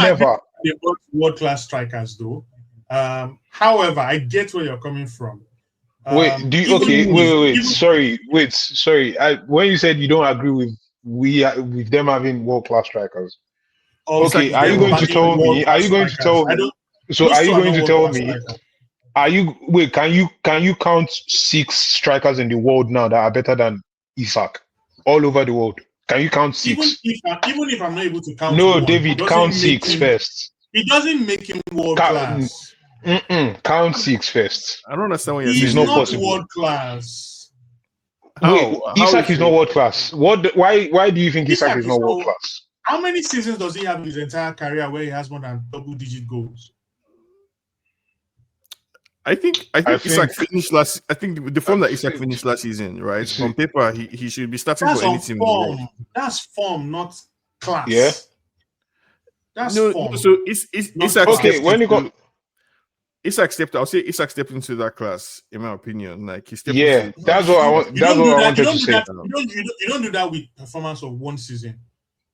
never. They're both world-class strikers, though. However, I get where you're coming from. Wait. Sorry. When you said you don't agree with them having world-class strikers. Okay, are you going to tell me? Are you going to tell me? So are you going to tell me? Can you count 6 strikers in the world now that are better than Isak all over the world? Can you count 6? Even if I'm not able to count, no, David, count 6 first. It doesn't make him world class. Count 6 first. I don't understand what you're saying. He's not possible. World class. Wait, Isak is not world class. Why do you think Isak is not world class? How many seasons does he have in his entire career where he has more than double-digit goals? I think Isak finished last. I think the form that Isak finished last season, right? On paper, he should be starting for any team. That's form, not class. Yeah. That's form. So Isak. Okay, when you got Isak stepped. I'll say Isak stepped into that class, in my opinion. Like he stepped. Yeah, that's what I want. That's what I wanted to say. You don't do that with performance of one season.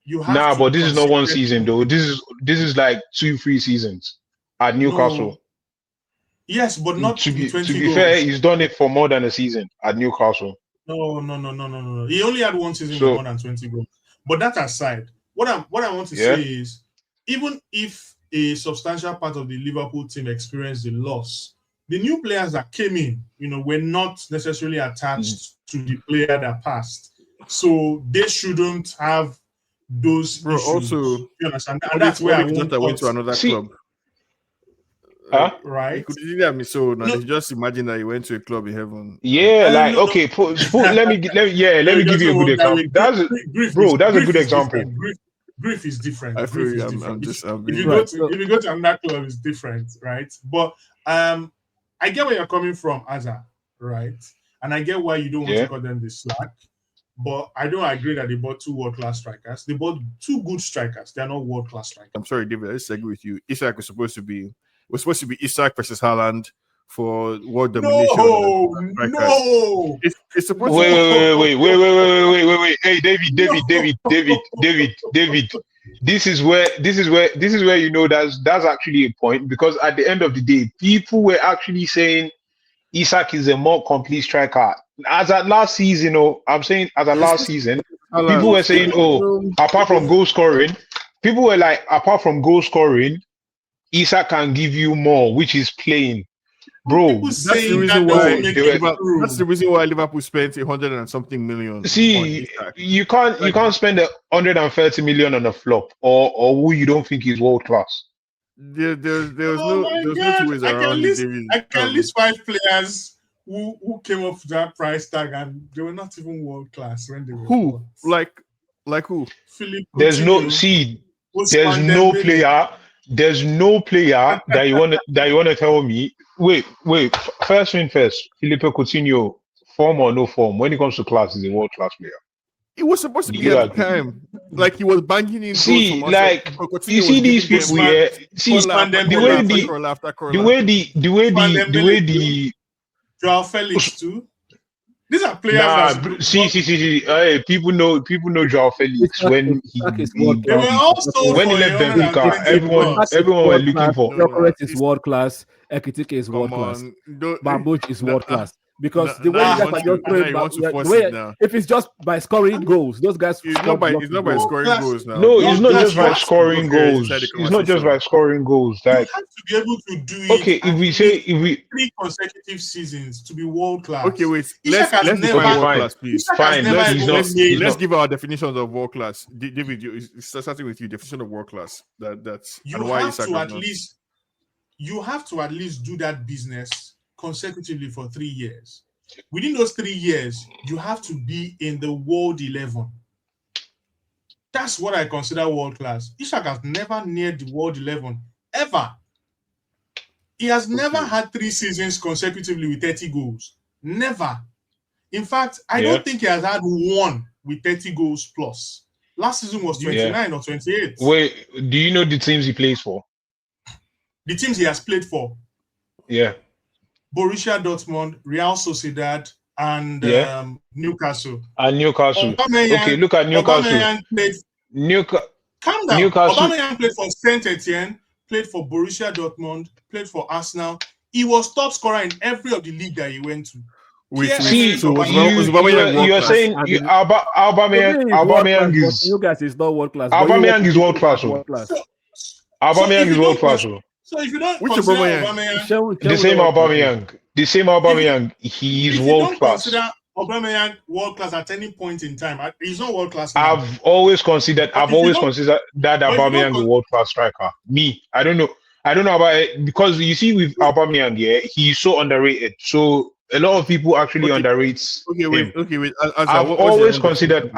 You have but this is not one season though. This is like 2-3 seasons at Newcastle. No. Yes, but not to be goals. fair, he's done it for more than a season at Newcastle. No. He only had one season with more than 20 goals. But that aside, what I want to say is, even if a substantial part of the Liverpool team experienced the loss, the new players that came in, were not necessarily attached to the player that passed. So they shouldn't have those issues. Also, you understand? And that's where I went to another club. Right? You could easily have me so now. Just imagine that you went to a club in heaven. Yeah, let me give you a good example. That's a good example. Grief is different. I feel you. If you go to another club, it's different, right? But I get where you're coming from, Azza, right? And I get why you don't want to cut them the slack. But I don't agree that they bought 2 world-class strikers. They bought 2 good strikers. They're not world-class strikers. I'm sorry, David. I disagree with you. Isak was supposed to be Isak versus Haaland for world domination. No. It's supposed to wait. Hey, David. This is where that's actually a point, because at the end of the day, people were actually saying Isak is a more complete striker. As at last season, people were saying, apart from goal scoring, Isak can give you more, which is playing. Bro, that's the reason why Liverpool spent 100 and something million. See, you can't spend 130 million on a flop or who you don't think is world class. There's no 2 ways around it. I can list 5 players who came up with that price tag and they were not even world class when they were. Who? Like who? Philip there's no player that you want to tell me. Wait. First thing first, Felipe Coutinho, form or no form, when it comes to class, is a world class player. It was supposed to be at the time. Like he was banging in. See, like you see these people here. See the way the Joao Felix too. These are players. See. People know Joao Felix when he left Benfica. Everyone were looking for. Gyokeres is world class. Ekitike is world class. Bambuch is world class. Because the way you guys are just throwing, if it's just by scoring goals, those guys. It's not by scoring goals now. No, it's not just by scoring goals. It's not just by scoring goals. You have to be able to do it. Okay, if we 3 consecutive seasons to be world class. Okay, wait. Let's define world class, please. Fine. Let's give our definitions of world class. David, starting with you, definition of world class. That's you have to at least do that business consecutively for 3 years. Within those 3 years, you have to be in the world 11. That's what I consider world class. Isak has never neared the world 11 ever. He has never had 3 seasons consecutively with 30 goals. Never. In fact, I don't think he has had one with 30 goals plus. Last season was 29 or 28. Wait, do you know the teams he plays for? The teams he has played for? Yeah. Borussia Dortmund, Real Sociedad, and Newcastle. And Newcastle. Okay, look at Newcastle. Calm down. Newcastle. Aubameyang played for Saint Etienne, played for Borussia Dortmund, played for Arsenal. He was top scorer in every of the league that he went to. You're saying Aubameyang is you guys is not world class. Aubameyang is world class. Aubameyang is world class. So if you don't consider Aubameyang, the same Aubameyang, he is world class. Consider Aubameyang world class at any point in time. He's not world class. I've always considered that Aubameyang is world class striker. Me, I don't know about it, because you see with Aubameyang, yeah, he's so underrated. So a lot of people actually underrate him. I've always considered.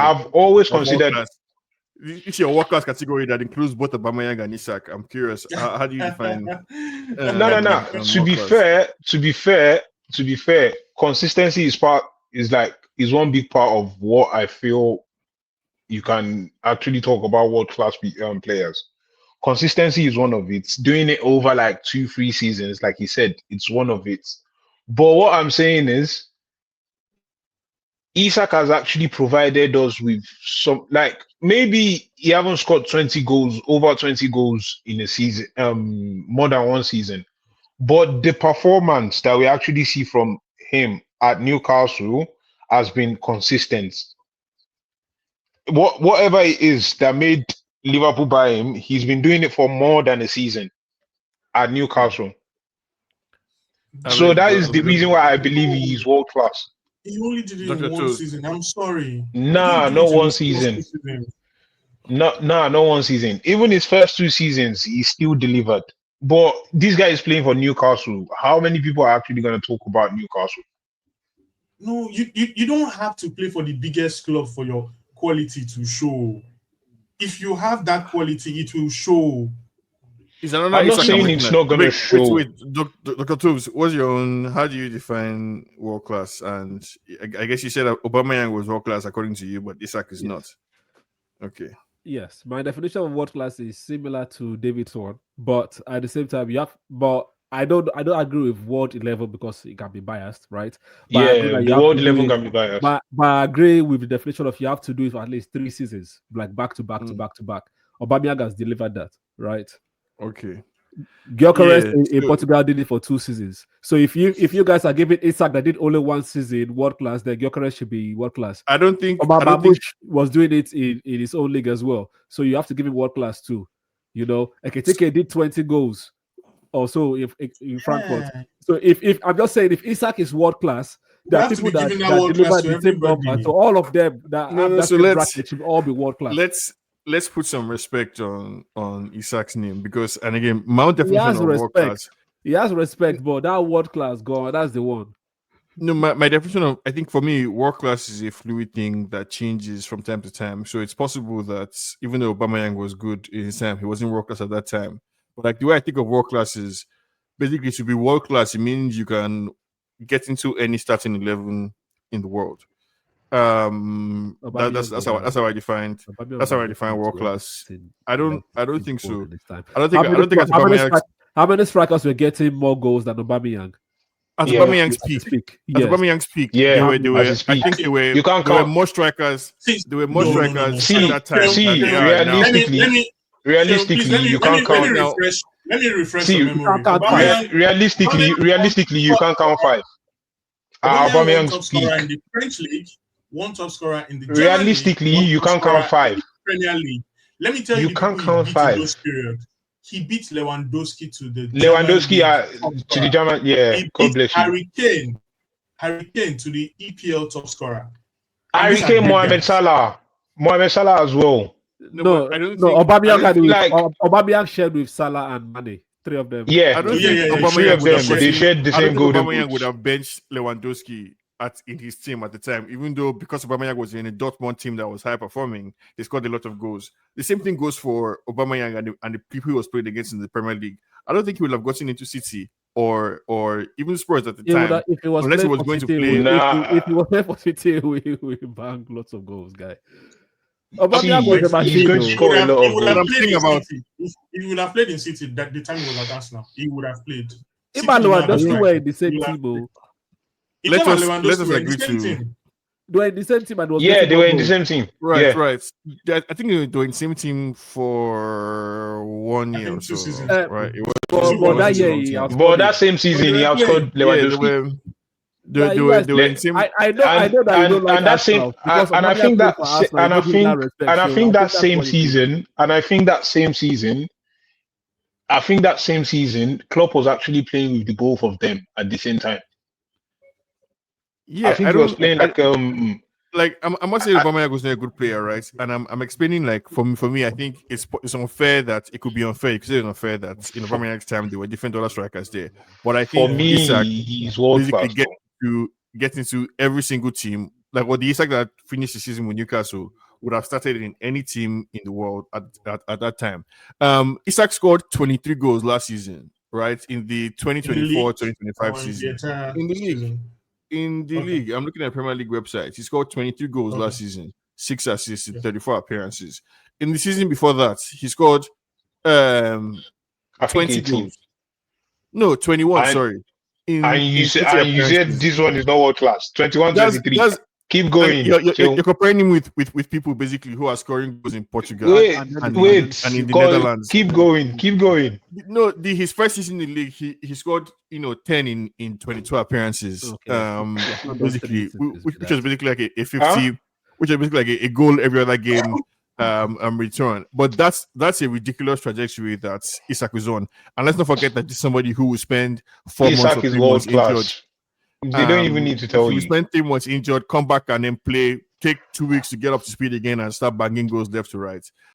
It's your world class category that includes both Aubameyang and Isak. I'm curious. How do you define? No. To be fair, consistency is one big part of what I feel you can actually talk about world class players. Consistency is one of it. Doing it over like 2-3 seasons, like he said, it's one of it. But what I'm saying is, Isak has actually provided us with some, like, maybe he haven't scored over 20 goals in a season, more than one season. But the performance that we actually see from him at Newcastle has been consistent. Whatever it is that made Liverpool buy him, he's been doing it for more than a season at Newcastle. So that is the reason why I believe he is world class. He only did it in one season. I'm sorry. Not one season. Not one season. Even his first 2 seasons, he still delivered. But this guy is playing for Newcastle. How many people are actually going to talk about Newcastle? No, you don't have to play for the biggest club for your quality to show. If you have that quality, it will show. I'm not saying it's not going to show. Wait, Dr. Toves, what's your own? How do you define world class? And I guess you said that Aubameyang was world class according to you, but Isak is not. Okay. Yes, my definition of world class is similar to David's one, but at the same time, I don't agree with world 11 because it can be biased, right? But the world 11 can be biased. But I agree with the definition of you have to do it for at least 3 seasons, like back to back. Aubameyang has delivered that, right? Okay. Gyokeres in Portugal did it for 2 seasons. So if you guys are giving Isak that did only 1 season world class, then Gyokeres should be world class. I don't think was doing it in his own league as well. So you have to give him world class too. You know, Ekitike did 20 goals also in Frankfurt. So if I'm just saying, if Isak is world class, there are people that deliver the same number. So all of them that should all be world class. Let's put some respect on Isak's name, because, and again, my definition of world class. He has respect, but that world class gone, that's the one. No, my definition of, I think for me, world class is a fluid thing that changes from time to time. So it's possible that even though Aubameyang was good in his time, he wasn't world class at that time. But like the way I think of world class is basically, to be world class, it means you can get into any starting 11 in the world. That's how I define world class. I don't think so. I don't think how many strikers were getting more goals than Aubameyang? At Aubameyang's peak. At Aubameyang's peak. Yeah, they were I think they were. You can't there were more strikers. There were more strikers at that time. Realistically, you can't count now. Let me refresh your memory. Realistically, you can't count 5. Aubameyang's peak. In the French league, one top scorer in the realistically German league, you can't count 5. Premier League. Let me tell you, you can't count 5. He beat Lewandowski to the German. Yeah, he beat Harry Kane to the EPL top scorer. Harry Kane, Mohamed Salah as well. No, Aubameyang shared with Salah and Mane. 3 of them. Yeah, I don't think 3 of them. They shared the same goal. Aubameyang would have benched Lewandowski in his team at the time, even though because Aubameyang was in a Dortmund team that was high performing, they scored a lot of goals. The same thing goes for Aubameyang and the people he was playing against in the Premier League. I don't think he would have gotten into City or even Spurs at the time, unless he was going to play. If he was there for City, we banged lots of goals, guy. Aubameyang was a machine. He would have played in City that the time he was at Arsenal. He would have played. Lewandowski were in the same team. Let us agree to. They were in the same team and was Yeah, getting they more were in the goals. same team. Right, Yeah. right. I think they were in the same team for 1 year or think 2 so. seasons. Right. It But was that a year, long he time. But outscored that him. same season, he outscored Yeah, Lewandowski. they were in the same. I know that you don't like and that same Arsenal because and I Aubameyang think played that for Arsenal. You don't give him that respect. and I So think that that's same what it is. season, Klopp was actually playing with the both of them at the same time. Yeah, I think he was playing I'm not saying Aubameyang was not a good player, right? And I'm explaining like for me, I think it's unfair that it could be unfair because it's unfair that in Aubameyang's time there were different other strikers there. But I think for me, Isak he's world basically class. get into every single team. Like what the Isak that finished the season with Newcastle would have started in any team in the world at that time. Isak scored 23 goals last season, right? In the 2024-2025 season. In the league. In the league, I'm looking at Premier League website. He scored 23 goals last season, 6 assists in 34 appearances. In the season before that, he scored 20 goals. No, 21, sorry. And you said this one is not world class. 21, 23. Keep going. You're comparing him with people basically who are scoring goals in Portugal and in the Netherlands. Keep going. No, his first season in the league, he scored 10 in 22 appearances. Basically, which was basically like a 50, which is basically like a goal every other game. Return, but that's a ridiculous trajectory that Isak is on. And let's not forget that this is somebody who will spend 4 months or 3 months injured. They don't even need to tell you. He will spend 3 months injured, come back and then play, take 2 weeks to get up to speed again and start banging goals left to right.